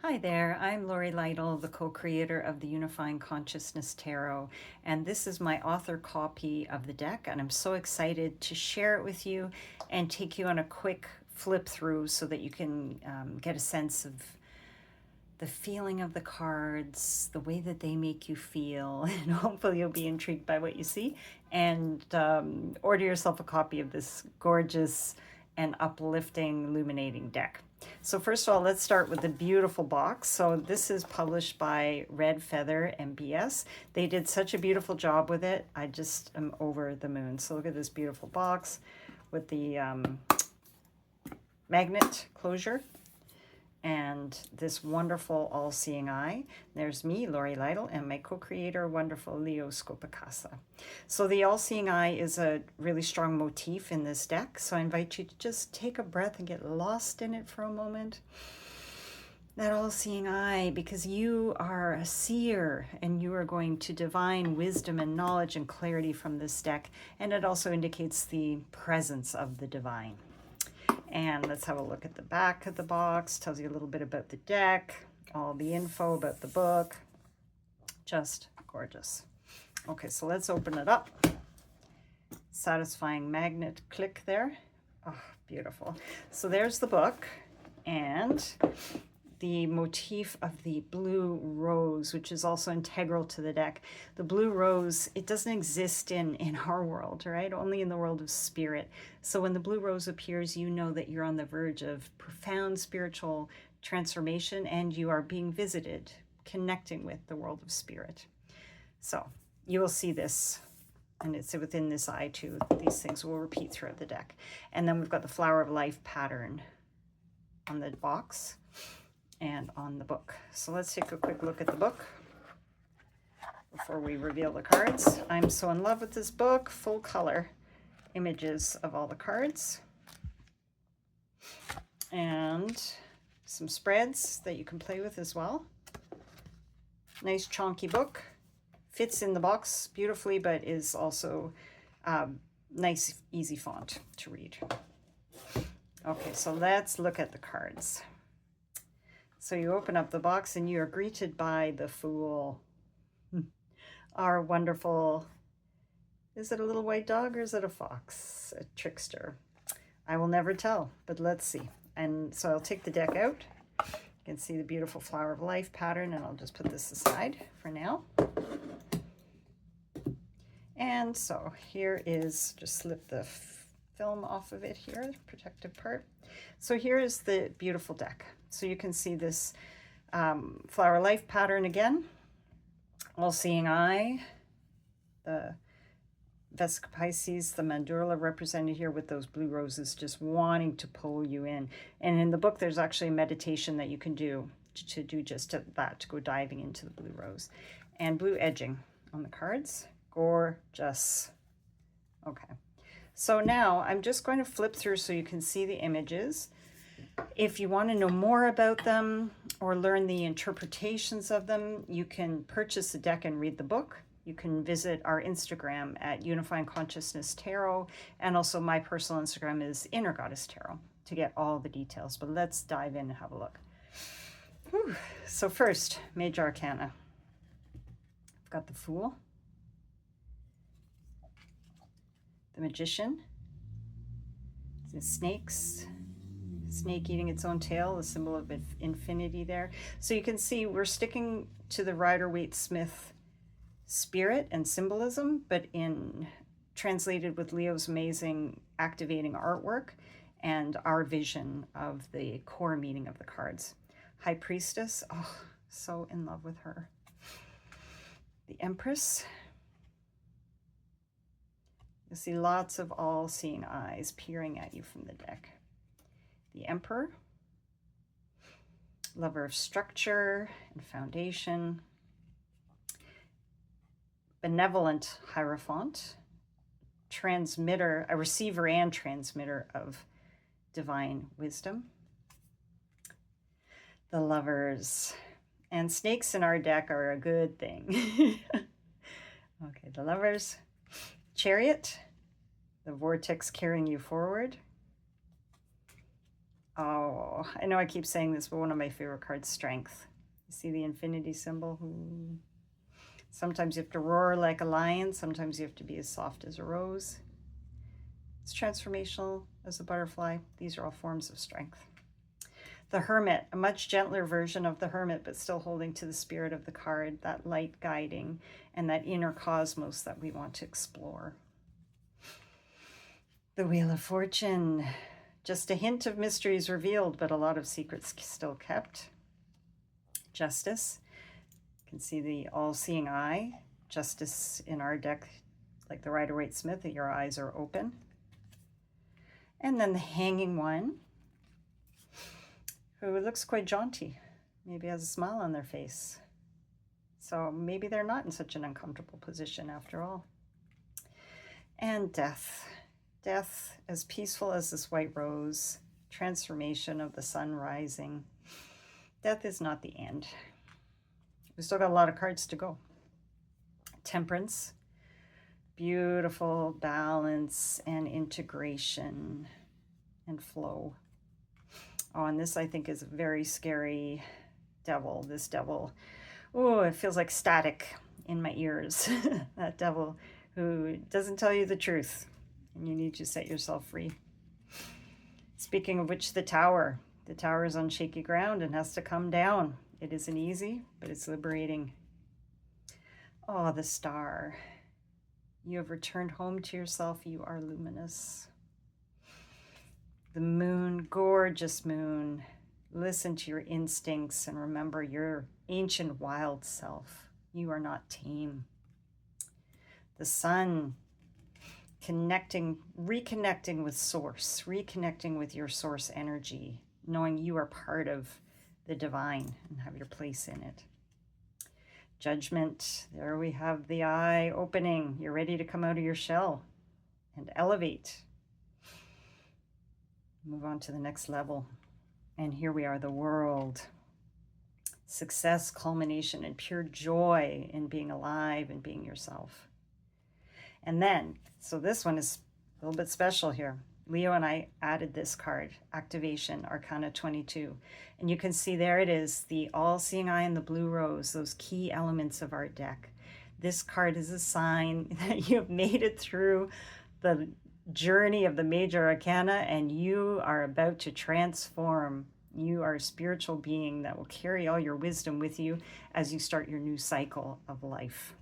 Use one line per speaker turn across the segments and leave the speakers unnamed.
Hi there, I'm Lori Lytle, the co-creator of the Unifying Consciousness Tarot, and this is my author copy of the deck, and I'm so excited to share it with you and take you on a quick flip through so that you can get a sense of the feeling of the cards, the way that they make you feel, and hopefully you'll be intrigued by what you see, and order yourself a copy of this gorgeous and uplifting, illuminating deck. So first of all, let's start with the beautiful box. So this is published by Red Feather MBS. They did such a beautiful job with it. I just am over the moon. So look at this beautiful box with the magnet closure and this wonderful all-seeing eye. There's me, Lori Lytle, and my co-creator, wonderful Leo Scopacasa. So the all-seeing eye is a really strong motif in this deck, so I invite you to just take a breath and get lost in it for a moment. That all-seeing eye, because you are a seer and you are going to divine wisdom and knowledge and clarity from this deck, and it also indicates the presence of the divine. And let's have a look at the back of the box. Tells you a little bit about the deck, all the info about the book. Just gorgeous. Okay, so let's open it up. Satisfying magnet click there. Oh, beautiful. So there's the book and the motif of the blue rose, which is also integral to the deck. The blue rose, it doesn't exist in our world, right? Only in the world of spirit. So when the blue rose appears, you know that you're on the verge of profound spiritual transformation and you are being visited, connecting with the world of spirit. So you will see this, and it's within this eye too. These things will repeat throughout the deck. And then we've got the Flower of Life pattern on the box and on the book. So let's take a quick look at the book before we reveal the cards. I'm so in love with this book. Full color images of all the cards. And some spreads that you can play with as well. Nice chonky book. Fits in the box beautifully, but is also nice, easy font to read. Okay, so let's look at the cards. So you open up the box and you are greeted by the Fool. Our wonderful, is it a little white dog or is it a fox? A trickster. I will never tell, but let's see. And so I'll take the deck out. You can see the beautiful Flower of Life pattern, and I'll just put this aside for now. And so here is, just slip the film off of it here, the protective part. So here is the beautiful deck. So you can see this Flower Life pattern again, all-seeing eye, the Vesica Pisces, the Mandorla represented here with those blue roses just wanting to pull you in. And in the book, there's actually a meditation that you can do to do just that, to go diving into the blue rose. And blue edging on the cards. Gorgeous. Okay. So now I'm just going to flip through so you can see the images. If you want to know more about them or learn the interpretations of them, you can purchase the deck and read the book. You can visit our Instagram at Unifying Consciousness Tarot, and also my personal Instagram is Inner Goddess Tarot to get all the details. But let's dive in and have a look. Whew. So first, Major Arcana. I've got the Fool, the Magician, the snakes, snake eating its own tail, the symbol of infinity there. So you can see we're sticking to the Rider-Waite-Smith spirit and symbolism, but in translated with Leo's amazing activating artwork and our vision of the core meaning of the cards. High Priestess, oh, so in love with her. The Empress. You'll see lots of all-seeing eyes peering at you from the deck. The Emperor, lover of structure and foundation. Benevolent Hierophant, transmitter, a receiver and transmitter of divine wisdom. The Lovers, and snakes in our deck are a good thing. Okay, the Lovers. Chariot, the vortex carrying you forward. Oh, I know I keep saying this, but one of my favorite cards, Strength. You see the infinity symbol? Ooh. Sometimes you have to roar like a lion. Sometimes you have to be as soft as a rose. It's transformational as a butterfly. These are all forms of strength. The Hermit, a much gentler version of the Hermit, but still holding to the spirit of the card, that light guiding and that inner cosmos that we want to explore. The Wheel of Fortune, just a hint of mysteries revealed, but a lot of secrets still kept. Justice, you can see the all-seeing eye. Justice in our deck, like the Rider-Waite-Smith, your eyes are open. And then the Hanging One, who looks quite jaunty, maybe has a smile on their face. So maybe they're not in such an uncomfortable position after all. And Death. Death, as peaceful as this white rose, transformation of the sun rising. Death is not the end. We still got a lot of cards to go. Temperance, beautiful balance and integration and flow. Oh, and this I think is a very scary devil. This devil, oh, it feels like static in my ears. That devil who doesn't tell you the truth, and you need to set yourself free. Speaking of which, the Tower. The Tower is on shaky ground and has to come down. It isn't easy, but it's liberating. Oh, the Star. You have returned home to yourself. You are luminous. The Moon, gorgeous Moon. Listen to your instincts and remember your ancient wild self. You are not tame. The Sun, reconnecting with Source, reconnecting with your Source energy, knowing you are part of the divine and have your place in it. Judgment, there we have the eye opening. You're ready to come out of your shell and elevate. Move on to the next level. And here we are, the World. Success, culmination, and pure joy in being alive and being yourself. And then, so this one is a little bit special here. Leo and I added this card, Activation, Arcana 22. And you can see there it is, the all-seeing eye and the blue rose, those key elements of our deck. This card is a sign that you have made it through the journey of the major arcana and you are about to transform. You are a spiritual being that will carry all your wisdom with you as you start your new cycle of life.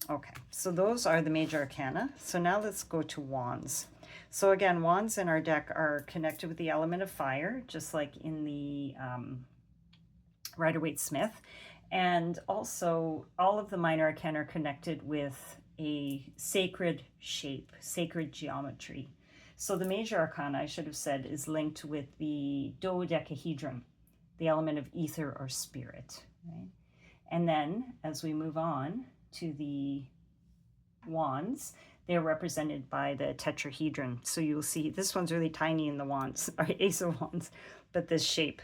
Okay, so those are the major arcana. So now let's go to wands. So again, wands in our deck are connected with the element of fire, just like in the Rider-Waite-Smith. And also all of the minor arcana are connected with a sacred shape, sacred geometry. So the major arcana, I should have said, is linked with the dodecahedron, the element of ether or spirit. Right? And then as we move on to the wands, they're represented by the tetrahedron. So you'll see this one's really tiny in the wands, or ace of wands, but this shape,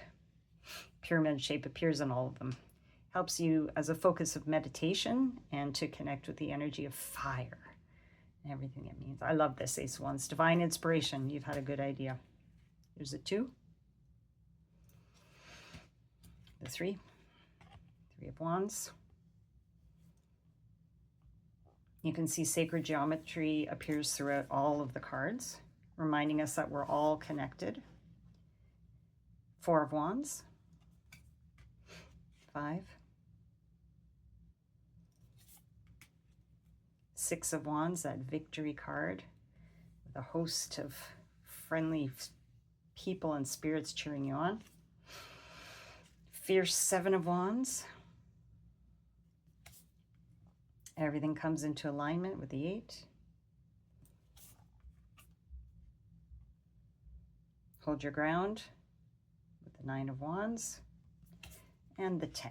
pyramid shape, appears in all of them. Helps you as a focus of meditation and to connect with the energy of fire and everything it means. I love this ace of wands. Divine inspiration. You've had a good idea. There's a 2. The 3. 3 of wands. You can see sacred geometry appears throughout all of the cards, reminding us that we're all connected. 4 of wands. 5. 6 of wands, that victory card with a host of friendly people and spirits cheering you on. Fierce 7 of wands. Everything comes into alignment with the 8. Hold your ground with the 9 of wands and the 10.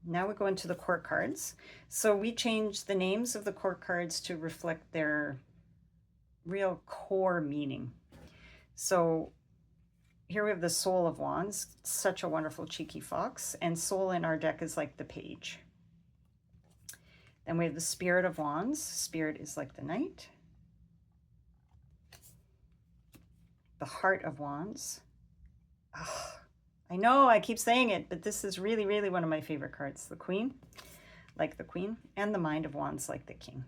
Now we go into the court cards. So we changed the names of the court cards to reflect their real core meaning. So here we have the Soul of Wands, such a wonderful cheeky fox, and Soul in our deck is like the page. Then we have the Spirit of Wands. Spirit is like the knight. the Heart of Wands. Oh, I know I keep saying it, but this is really, really one of my favorite cards. The Queen, like the Queen, and the Mind of Wands, like the King.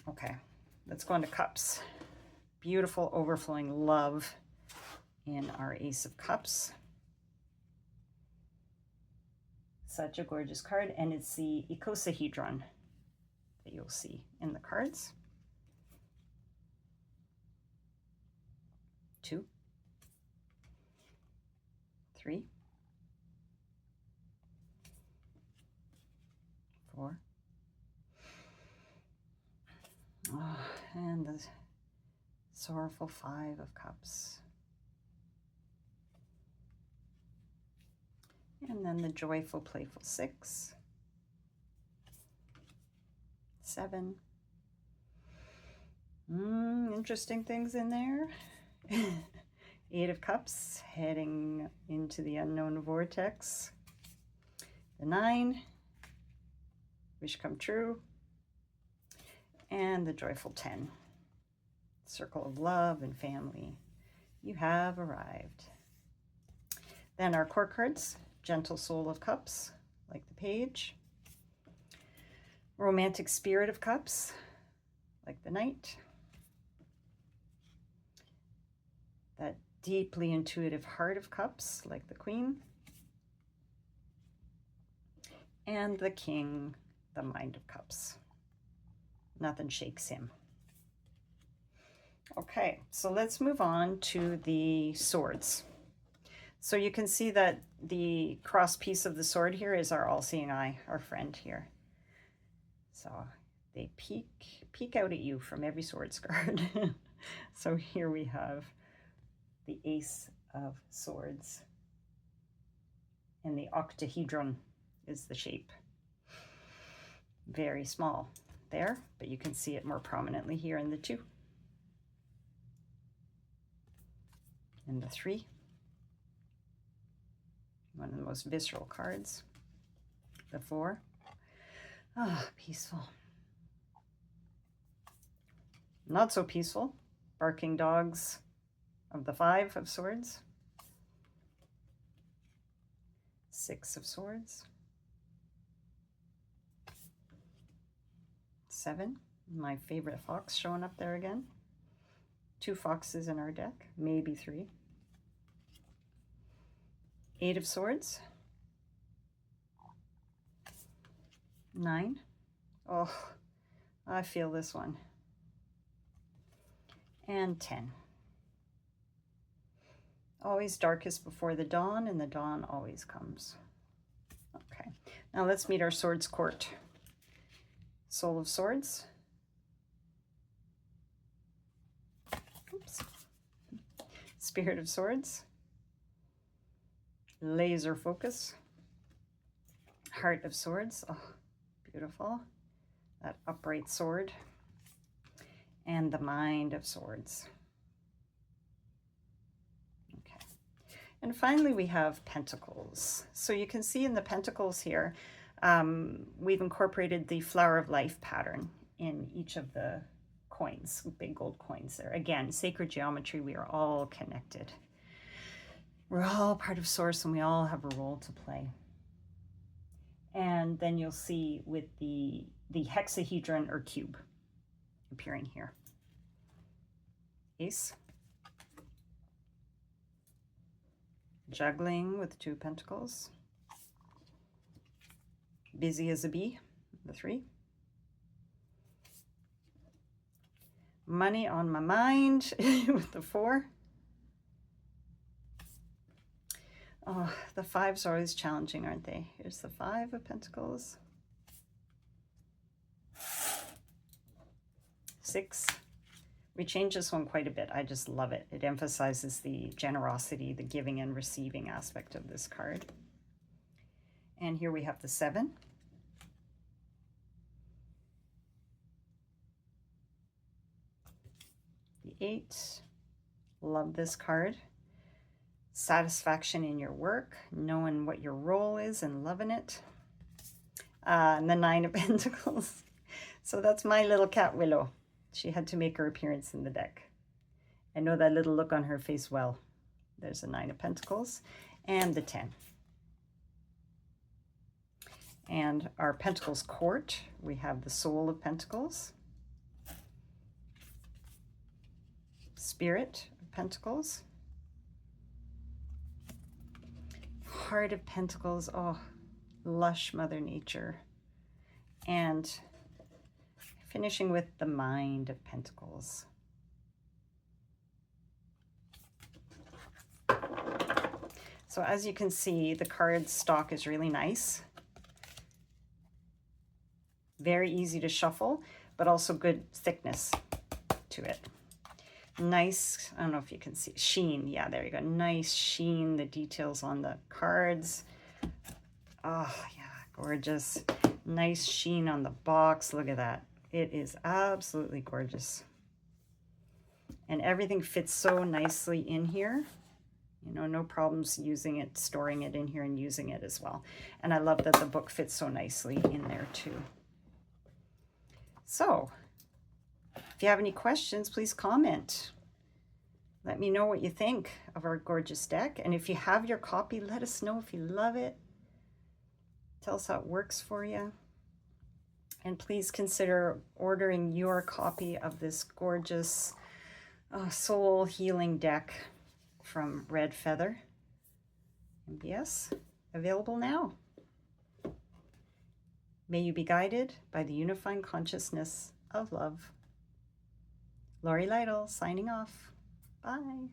Okay, let's go into Cups. Beautiful, overflowing love in our Ace of Cups. Such a gorgeous card, and it's the icosahedron that you'll see in the cards. 2, 3, 4. Oh, and the sorrowful 5 of Cups. And then the joyful, playful 6, 7. Interesting things in there. 8 of Cups, heading into the unknown vortex. The 9, wish come true. And the joyful 10, circle of love and family. You have arrived. Then our core cards, gentle soul of Cups, like the Page. Romantic spirit of Cups, like the Knight. That deeply intuitive heart of Cups, like the Queen. And the King, the Mind of Cups. Nothing shakes him. Okay, so let's move on to the swords. So you can see that the cross piece of the sword here is our all-seeing eye, our friend here. So they peek out at you from every swords card. So here we have the Ace of Swords. And the octahedron is the shape. Very small there, but you can see it more prominently here in the 2. And the 3. One of the most visceral cards. The 4. Ah, peaceful. Not so peaceful. Barking dogs of the 5 of Swords. 6 of Swords. 7. My favorite fox showing up there again. 2 foxes in our deck, maybe 3. 8 of Swords. 9. Oh, I feel this one. And 10. Always darkest before the dawn, and the dawn always comes. Okay, now let's meet our Swords Court. Soul of Swords. Oops. Spirit of Swords. Laser Focus. Heart of Swords. Oh, beautiful. That upright sword. And the Mind of Swords. Okay. And finally we have Pentacles. So you can see in the Pentacles here, we've incorporated the Flower of Life pattern in each of the coins, big gold coins there. Again, sacred geometry, we are all connected. We're all part of Source and we all have a role to play. And then you'll see with the hexahedron or cube appearing here. Ace. Juggling with 2 pentacles. Busy as a bee, the 3. Money on my mind with the 4. Oh, the 5s are always challenging, aren't they? Here's the 5 of Pentacles. 6. We changed this one quite a bit. I just love it. It emphasizes the generosity, the giving and receiving aspect of this card. And here we have the 7. The 8. Love this card. Satisfaction in your work, knowing what your role is and loving it. And the 9 of Pentacles. So that's my little cat Willow. She had to make her appearance in the deck. I know that little look on her face well. There's a 9 of Pentacles and the 10. And our Pentacles court, we have the Soul of Pentacles, Spirit of Pentacles, Heart of Pentacles, oh, lush Mother Nature, and finishing with the Mind of Pentacles. So as you can see, the card stock is really nice. Very easy to shuffle, but also good thickness to it. Nice, I don't know if you can see, sheen. Yeah, there you go. Nice sheen, the details on the cards. Oh, yeah, gorgeous. Nice sheen on the box. Look at that. It is absolutely gorgeous. And everything fits so nicely in here. You know, no problems using it, storing it in here and using it as well. And I love that the book fits so nicely in there too. So, if you have any questions, please comment. Let me know what you think of our gorgeous deck. And if you have your copy, let us know if you love it. Tell us how it works for you. And please consider ordering your copy of this gorgeous soul healing deck from Red Feather. And yes, available now. May you be guided by the unifying consciousness of love. Lori Lytle signing off. Bye.